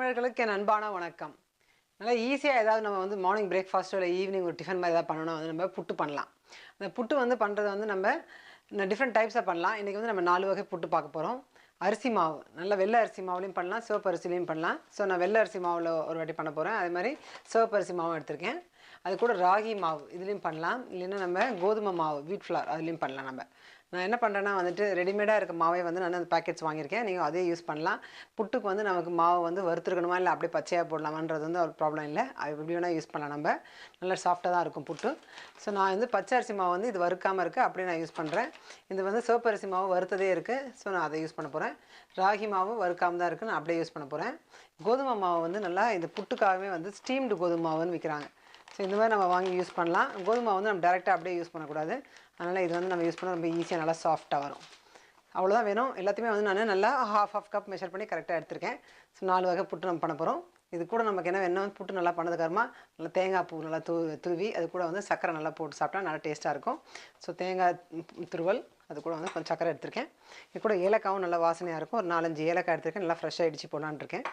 தமிழர்களுக்கு என் அன்பான வணக்கம். நல்லா ஈஸியாக ஏதாவது நம்ம வந்து மார்னிங் பிரேக்ஃபாஸ்ட்டோ இல்லை ஈவினிங் ஒரு டிஃபன் மாதிரி ஏதாவது பண்ணணும் வந்து நம்ம புட்டு பண்ணலாம். அந்த புட்டு வந்து பண்ணுறது வந்து நம்ம டிஃப்ரெண்ட் டைப்ஸாக பண்ணலாம். இன்றைக்கி வந்து நம்ம 4 வகை புட்டு பார்க்க போகிறோம். அரிசி மாவு நல்ல வெள்ளை அரிசி மாவுலையும் பண்ணலாம், சிவப்பு அரிசிலையும் பண்ணலாம். ஸோ நான் வெள்ளை அரிசி மாவில் ஒரு வாட்டி பண்ண போகிறேன். அதே மாதிரி சிவப்பு அரிசி மாவும் எடுத்திருக்கேன். அது கூட ராகி மாவு இதுலேயும் பண்ணலாம், இல்லைன்னா நம்ம கோதுமை மாவு வீட் ஃப்ளார் அதுலேயும் பண்ணலாம். நான் என்ன பண்ணுறேன்னா வந்துட்டு ரெடிமேடாக இருக்க மாவே வந்து நான் அந்த பேக்கெட்ஸ் வாங்கியிருக்கேன். நீங்கள் அதே யூஸ் பண்ணலாம். புட்டுக்கு வந்து நமக்கு மாவு வந்து வறுத்துருக்கணுமா இல்லை அப்படியே பச்சையாக போடலாமான்றது வந்து ஒரு ப்ராப்ளம் இல்லை. அது எப்படி வேணால் யூஸ் பண்ணலாம். நம்ம நல்லா சாஃப்டாக தான் இருக்கும் புட்டு. ஸோ நான் வந்து பச்சை அரிசி மாவு வந்து இது வறுக்காமல் இருக்குது அப்படியே நான் யூஸ் பண்ணுறேன். இது வந்து சிவப்பு அரிசி மாவு வறுத்ததே இருக்குது. ஸோ நான் அதை யூஸ் பண்ண போகிறேன். ராகி மாவு வறுக்காமல் தான் இருக்குது, நான் அப்படியே யூஸ் பண்ண போகிறேன். கோதுமை மாவு வந்து நல்லா இந்த புட்டுக்காகவே வந்து ஸ்டீம்டு கோதுமை மாவுன்னு விற்கிறாங்க. ஸோ இந்த மாதிரி நம்ம வாங்கி யூஸ் பண்ணலாம். கோதுமை வந்து நம்ம டேரெக்டாக அப்படியே யூஸ் பண்ணக்கூடாது. அதனால் இது வந்து நம்ம யூஸ் பண்ணால் ரொம்ப ஈஸியாக நல்லா சாஃப்டாக வரும். அவ்வளோதான் வேணும். எல்லாத்தையுமே வந்து நான் நல்லா ஹாஃப் கப் மெஷர் பண்ணி கரெக்டாக எடுத்திருக்கேன். ஸோ 4 வகை புட்டு நம்ம பண்ண போகிறோம். இது கூட நமக்கு என்ன வேணும், புட்டு நல்லா பண்ணதுக்கப்புறமா நல்லா தேங்காய் பூ நல்லா துருவி அது கூட வந்து சர்க்கரை நல்லா போட்டு சாப்பிட்டா நல்லா டேஸ்ட்டாக இருக்கும். ஸோ தேங்காய் துருவல் அது கூட வந்து கொஞ்சம் சர்க்கரை எடுத்திருக்கேன். இது கூட ஏலக்காவும் நல்லா வாசனையாக இருக்கும். ஒரு 4-5 ஏலக்காய் எடுத்திருக்கேன். நல்லா ஃப்ரெஷ்ஷாக இடிச்சு போடலான்னு இருக்கேன்.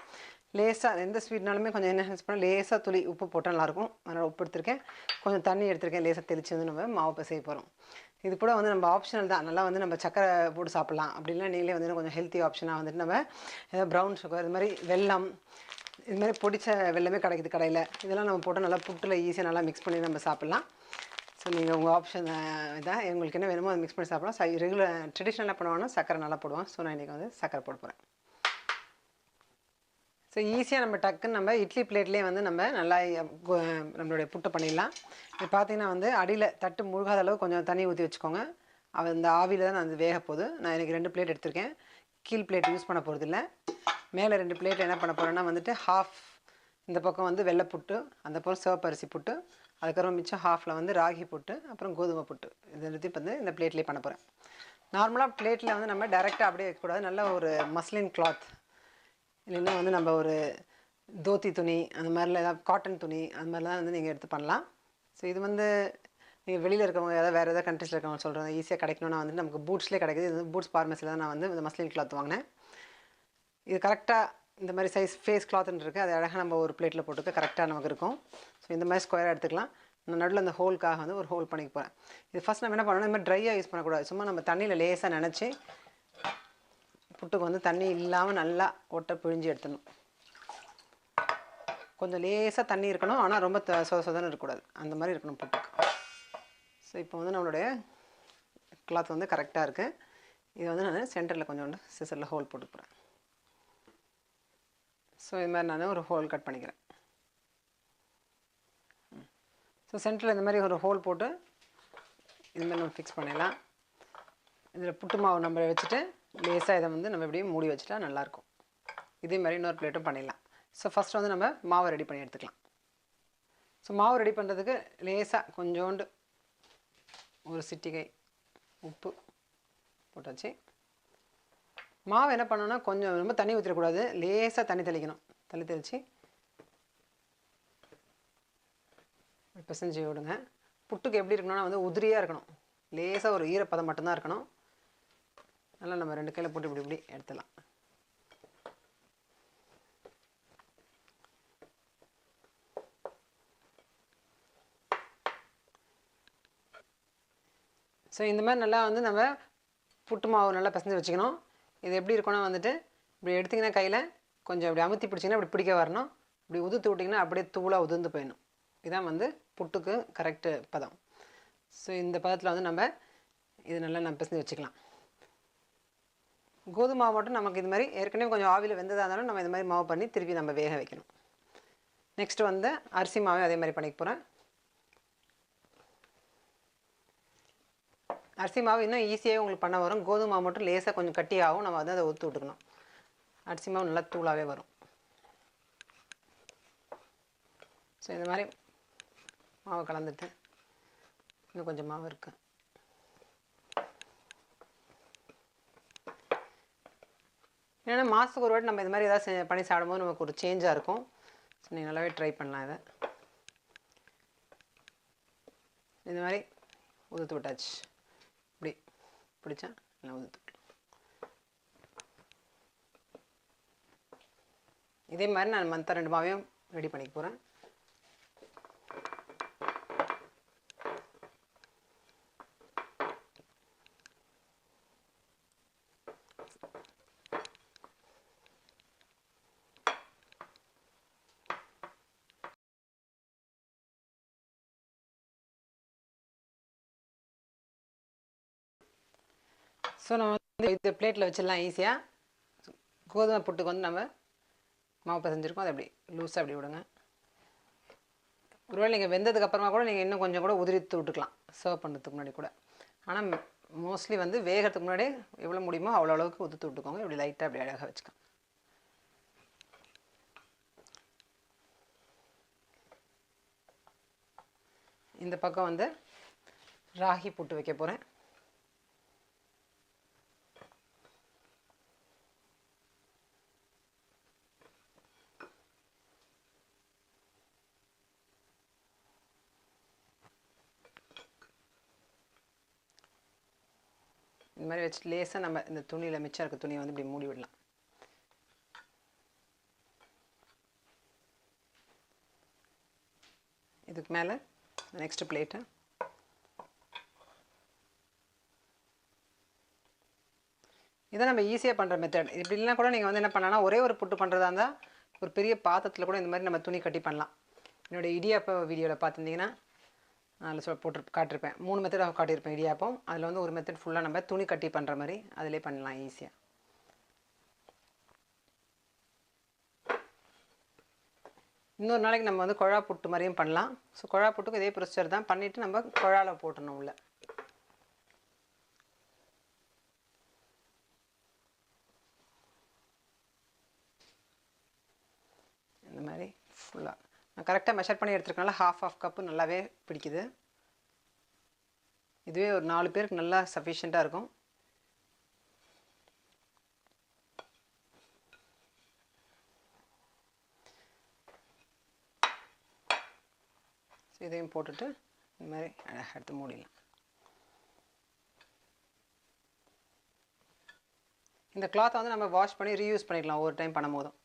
லேசாக எந்த ஸ்வீட்னாலுமே கொஞ்சம் என்ன யூஸ் பண்ணால் லேசாக துளி உப்பு போட்டால் நல்லாயிருக்கும். அதனால் உப்பு எடுத்திருக்கேன். கொஞ்சம் தண்ணி எடுத்திருக்கேன். லேசாக தெளித்து வந்து நம்ம மாவு பிசைய போகிறோம். இது கூட வந்து நம்ம ஆப்ஷனல் தான். நல்லா வந்து நம்ம சக்கரை போட்டு சாப்பிட்லாம். அப்படின்னா நீங்களே வந்து கொஞ்சம் ஹெல்த்தி ஆப்ஷனாக வந்துட்டு நம்ம ஏதாவது ப்ரௌன் சுகர் இது மாதிரி வெல்லம் இது மாதிரி பொடிச்ச வெல்லமே கிடைக்குது கடையில். இதெல்லாம் நம்ம போட்டு நல்லா புட்டில் ஈஸியாக நல்லா மிக்ஸ் பண்ணி நம்ம சாப்பிட்லாம். ஸோ நீங்கள் உங்கள் ஆப்ஷன் இதான் உங்களுக்கு என்ன வேணுமோ அதை மிக்ஸ் பண்ணி சாப்பிடலாம். ரெகுலர் ட்ரெடிஷ்னலாக பண்ணுவாங்கன்னா சக்கரை நல்லா போடுவோம். ஸோ நான் இன்றைக்கி வந்து சக்கரை போட போகிறேன். ஸோ ஈஸியாக நம்ம டக்குன்னு நம்ம இட்லி பிளேட்லேயே வந்து நம்ம நல்லா நம்மளுடைய புட்டு பண்ணிடலாம். இது பார்த்திங்கன்னா வந்து அடியில் தட்டு முழுகாத அளவு கொஞ்சம் தண்ணி ஊற்றி வச்சுக்கோங்க. அந்த ஆவியில் தான் நான் அது வேக போகுது. நான் இன்றைக்கி 2 பிளேட் எடுத்திருக்கேன். கீழ் பிளேட் யூஸ் பண்ண போகிறது இல்லை. மேலே 2 பிளேட் என்ன பண்ண போகிறேன்னா வந்துட்டு ஹாஃப் இந்த பக்கம் வந்து வெள்ளை புட்டு, அந்த பக்கம் சிவப்பு அரிசி புட்டு, அதுக்கப்புறம் மிச்சம் ஹாஃபில் வந்து ராகி புட்டு, அப்புறம் கோதுமை புட்டு. இது எல்லாத்தையும் வந்து இந்த பிளேட்லேயே பண்ண போகிறேன். நார்மலாக பிளேட்டில் வந்து நம்ம டைரெக்டாக அப்படியே வைக்கக்கூடாது. நல்ல ஒரு மஸ்லின் கிளாத் இல்லைன்னா வந்து நம்ம ஒரு தோத்தி துணி அந்த மாதிரிலாம் ஏதாவது காட்டன் துணி அந்த மாதிரிலாம் வந்து நீங்கள் எடுத்து பண்ணலாம். ஸோ இது வந்து நீங்கள் வெளியில் இருக்கவங்க ஏதாவது வேறு ஏதாவது கண்ட்ரீஸில் இருக்கவங்க சொல்கிறேன் ஈஸியாக கிடைக்கணும்னா வந்து நமக்கு பூட்ஸ்லேயே கிடைக்குது. இது வந்து பூட்ஸ் பார்மஸில் தான் நான் வந்து இந்த மஸ்லின் கிளாத் வாங்கினேன். இது கரெக்டாக இந்த மாதிரி சைஸ் ஃபேஸ் கிளாத்ன்னு இருக்குது. அது அழகாக நம்ம ஒரு பிளேட்டில் போட்டுக்க கரெக்டாக நமக்கு இருக்கும். ஸோ இந்த மாதிரி ஸ்கொயராக எடுத்துக்கலாம். நான் நடுவில் அந்த ஹோல்க்காக வந்து ஒரு ஹோல் பண்ணிக்க போகிறேன். இது ஃபஸ்ட் நம்ம என்ன பண்ணணும், இந்த மாதிரி ட்ரையாக யூஸ் பண்ணக்கூடாது. சும்மா நம்ம தண்ணியில் லேசாக நினச்சி புட்டுக்கு வந்து தண்ணி இல்லாமல் நல்லா ஒட்டை பிழிஞ்சு எடுத்துடணும். கொஞ்சம் லேசாக தண்ணி இருக்கணும், ஆனால் ரொம்ப சொதன்னு இருக்கக்கூடாது. அந்த மாதிரி இருக்கணும் புட்டுக்கு. ஸோ இப்போ வந்து நம்மளுடைய கிளாத் வந்து கரெக்டாக இருக்குது. இது வந்து நான் சென்டரில் கொஞ்சோண்டு சிசரில் ஹோல் போட்டு போகிறேன். ஸோ இது மாதிரி நான் ஒரு ஹோல் கட் பண்ணிக்கிறேன். ஸோ சென்டரில் இந்த மாதிரி ஒரு ஹோல் போட்டு இது மாதிரி நம்ம ஃபிக்ஸ் பண்ணிடலாம். இதில் புட்டு மாவு நம்ம வச்சுட்டு லேசாக இதை வந்து நம்ம இப்படியே மூடி வச்சுட்டா நல்லாயிருக்கும். இதே மாதிரி இன்னொரு பிளேட்டும் பண்ணிடலாம். ஸோ ஃபஸ்ட்டு வந்து நம்ம மாவை ரெடி பண்ணி எடுத்துக்கலாம். ஸோ மாவு ரெடி பண்ணுறதுக்கு லேசாக கொஞ்சோண்டு ஒரு சிட்டிகை உப்பு போட்டாச்சு. மாவு என்ன பண்ணணும்னா கொஞ்சம் ரொம்ப தண்ணி ஊற்றிடக்கூடாது, லேசாக தண்ணி தெளிக்கணும். தெளித்து பிசைஞ்சு விடுங்க. புட்டுக்கு எப்படி இருக்கணும்னா வந்து உதிரியாக இருக்கணும். லேசாக ஒரு ஈரப்பதம் மட்டும்தான் இருக்கணும். நல்லா நம்ம 2 கையில் போட்டு இப்படி எடுத்துடலாம். ஸோ இந்த மாதிரி நல்லா வந்து நம்ம புட்டு மாவு நல்லா பிசைஞ்சு வச்சுக்கணும். இது எப்படி இருக்கணும் வந்துட்டு இப்படி எடுத்திங்கன்னா கையில் கொஞ்சம் இப்படி அமுத்தி பிடிச்சிங்கன்னா இப்படி பிடிக்க வரணும். இப்படி உதுத்து விட்டிங்கன்னா அப்படியே தூளாக உதிர்ந்து போயிடணும். இதுதான் வந்து புட்டுக்கு கரெக்டு பதம். ஸோ இந்த பதத்தில் வந்து நம்ம இது நல்லா நம்ம பிசைஞ்சு வச்சுக்கலாம். கோதுமை மாவு மட்டும் நமக்கு இது மாதிரி ஏற்கனவே கொஞ்சம் ஆவியில் வெந்ததாக இருந்தாலும் நம்ம இது மாதிரி மாவு பண்ணி திருப்பி நம்ம வேக வைக்கணும். நெக்ஸ்ட்டு வந்து அரிசி மாவே அதே மாதிரி பண்ணிக்க போகிறேன். அரிசி மாவு இன்னும் ஈஸியாக உங்களுக்கு பண்ண வரும். கோதுமை மாவு மட்டும் லேசாக கொஞ்சம் கட்டியாகவும் நம்ம வந்து அதை ஊற்றி விட்டுக்கணும். அரிசி மாவு நல்லா தூளாகவே வரும். ஸோ இந்த மாதிரி மாவு கலந்துட்டு இன்னும் கொஞ்சம் மாவு இருக்குது. ஏன்னா மாதத்துக்கு ஒரு வாட்டி நம்ம இது மாதிரி ஏதாவது பண்ணி சாப்பிடும்போது நமக்கு ஒரு சேஞ்சாக இருக்கும். ஸோ நீங்கள் நல்லாவே ட்ரை பண்ணலாம். இதை இந்த மாதிரி உதுத்து விட்டாச்சு. இப்படி பிடிச்சா நல்லா உதுத்து விட்டலாம். இதே மாதிரி நான் மற்ற 2 மாவையும் ரெடி பண்ணிக்க போகிறேன். ஸோ நம்ம வந்து இது பிளேட்டில் வச்சிடலாம் ஈஸியாக. கோதுமை புட்டுக்கு வந்து நம்ம மாவு பிசைஞ்சிருக்கோம், அதை அப்படி லூஸாக அப்படி விடுங்க. ஒருவேளை நீங்கள் வெந்ததுக்கப்புறமா கூட நீங்கள் இன்னும் கொஞ்சம் கூட உதிரித்து விட்டுக்கலாம் சர்வ் பண்ணுறதுக்கு முன்னாடி கூட. ஆனால் மோஸ்ட்லி வந்து வேகிறதுக்கு முன்னாடி எவ்வளோ முடியுமோ அவ்வளோ அளவுக்கு உதுத்து விட்டுக்கோங்க. இப்படி லைட்டாக அப்படி அழகாக வச்சுக்கோங்க. இந்த பக்கம் வந்து ராகி புட்டு வைக்க போகிறேன். இந்த மாதிரி வச்சுட்டு லேசாக நம்ம இந்த துணியில் மிச்சம் இருக்க துணியை வந்து இப்படி மூடி விடலாம். இதுக்கு மேலே நெக்ஸ்ட் பிளேட்டு. இதை நம்ம ஈஸியாக பண்ணுற மெத்தட். இப்படி இல்லைனா கூட நீங்கள் வந்து என்ன பண்ணலாம்னா ஒரே ஒரு புட்டு பண்ணுறதா இருந்தால் ஒரு பெரிய பாத்திரத்தில் கூட இந்த மாதிரி நம்ம துணி கட்டி பண்ணலாம். என்னோடய இடியாப்ப வீடியோவில் பார்த்துருந்தீங்கன்னா அதில் காட்டியிருப்பேன். 3 மெத்தட் காட்டியிருப்பேன் இடியாப்பம். அதில் வந்து ஒரு மெத்தட் ஃபுல்லாக நம்ம துணி கட்டி பண்ணுற மாதிரி அதிலே பண்ணலாம் ஈஸியாக. இன்னொரு நாளைக்கு நம்ம வந்து குழா புட்டு மாதிரியும் பண்ணலாம். ஸோ குழா புட்டுக்கு இதே ப்ரொசீஜர் தான் பண்ணிவிட்டு நம்ம குழாவில் போட்டணும் உள்ள. இந்த மாதிரி ஃபுல்லாக நான் கரெக்டாக மெஷர் பண்ணி எடுத்துருக்கனால ½ கப்பு நல்லாவே பிடிக்குது. இதுவே ஒரு 4 பேருக்கு நல்லா சஃபிஷியண்ட்டாக இருக்கும். இதையும் போட்டுட்டு இந்த மாதிரி அழகாக எடுத்து மூடிடலாம். இந்த கிளாத்தை வந்து நம்ம வாஷ் பண்ணி ரீயூஸ் பண்ணிக்கலாம் ஒவ்வொரு டைம் பண்ணும் போதும்.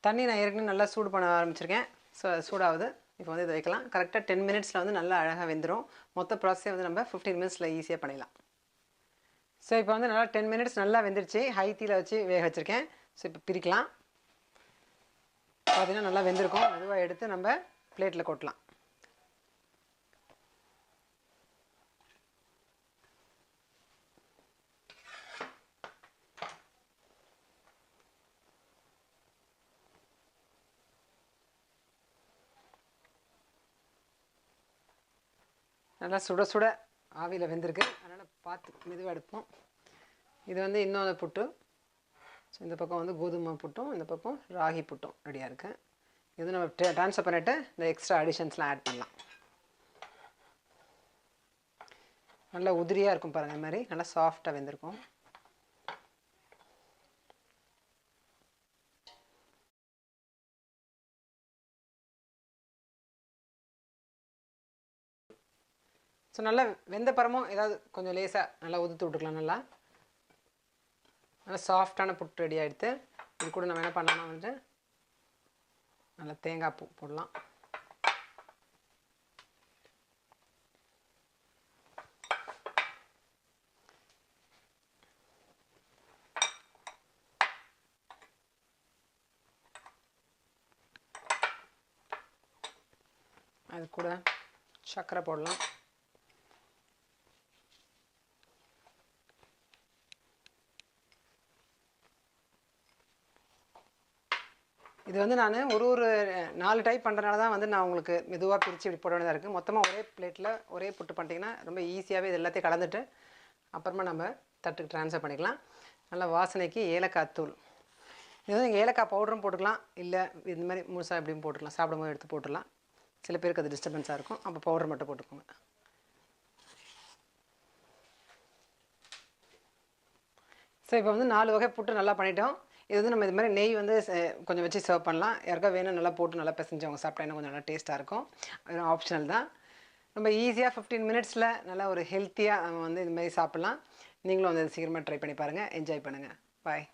தண்ணி நான் ஏற்கனவே நல்லா சூடு பண்ண ஆரம்பிச்சிருக்கேன். ஸோ சூடாகுது. இப்போ வந்து இதை வைக்கலாம். கரெக்டாக 10 மினிட்ஸில் வந்து நல்லா அழகாக வெந்துடும். மொத்த ப்ராசஸே வந்து நம்ம 15 மினிட்ஸில் ஈஸியாக பண்ணிடலாம். ஸோ இப்போ வந்து நல்லா 10 மினிட்ஸ் நல்லா வெந்துருச்சு. ஹை தீயில் வச்சு வேக வச்சுருக்கேன். ஸோ இப்போ பிரிக்கலாம். பார்த்திங்கன்னா நல்லா வெந்திருக்கும். மெதுவாக எடுத்து நம்ம பிளேட்டில் கொட்டலாம். நல்லா சுட சுட ஆவியில் வெந்திருக்கு. அதனால் பார்த்து மெதுவாக எடுப்போம். இது வந்து இன்னொரு புட்டு. ஸோ இந்த பக்கம் வந்து கோதுமை புட்டும் இந்த பக்கம் ராகி புட்டும் ரெடியாக இருக்குது. இது நம்ம ட்ரான்ஸ்ஃபர் பண்ணிவிட்டு இந்த எக்ஸ்ட்ரா அடிஷன்ஸ்லாம் ஆட் பண்ணலாம். நல்லா உதிரியாக இருக்கும் பாருங்கள். இந்த மாதிரி நல்லா சாஃப்டாக வெந்திருக்கும். ஸோ நல்லா வெந்த பரமும் ஏதாவது கொஞ்சம் லேசாக நல்லா உதுத்து விட்டுக்கலாம். நல்லா சாஃப்டான புட்டு ரெடி ஆகிடுது. இது கூட நம்ம என்ன பண்ணலாம் வந்து நல்லா தேங்காய் பூ போடலாம். அது கூட சர்க்கரை போடலாம். இது வந்து நான் ஒரு 4 டைப் பண்ணுறதுனால தான் வந்து நான் உங்களுக்கு மெதுவாக பிரித்து இப்படி போட வேண்டியதாக இருக்குது. மொத்தமாக ஒரே பிளேட்டில் ஒரே புட்டு பண்ணிட்டீங்கன்னா ரொம்ப ஈஸியாகவே இது எல்லாத்தையும் கலந்துட்டு அப்புறமா நம்ம தட்டுக்கு ட்ரான்ஸ்ஃபர் பண்ணிக்கலாம். நல்லா வாசனைக்கு ஏலக்காய் தூள். இது வந்து நீங்கள் ஏலக்காய் பவுடரும் போட்டுக்கலாம். இல்லை இந்த மாதிரி முழுசாக எப்படியும் போட்டுக்கலாம். சாப்பிடும்போது எடுத்து போட்டுடலாம். சில பேருக்கு அது டிஸ்டர்பன்ஸாக இருக்கும். அப்போ பவுடர் மட்டும் போட்டுக்கோங்க. ஸோ இப்போ வந்து 4 வகை புட்டு நல்லா பண்ணிட்டோம். இது வந்து நம்ம இது மாதிரி நெய் வந்து கொஞ்சம் வச்சு சர்வ் பண்ணலாம். யாருக்கா வேணும் நல்லா போட்டு நல்லா பிசைஞ்சு அவங்க சாப்பிட்டா இன்னும் கொஞ்சம் நல்லா டேஸ்ட்டாக இருக்கும். அது ஆப்ஷனல் தான். ரொம்ப ஈஸியாக 15 மினிட்ஸில் நல்லா ஒரு ஹெல்த்தியாக நம்ம வந்து இது மாதிரி சாப்பிட்லாம். நீங்களும் வந்து சீக்கிரமாக ட்ரை பண்ணி பாருங்கள். என்ஜாய் பண்ணுங்கள். பாய்.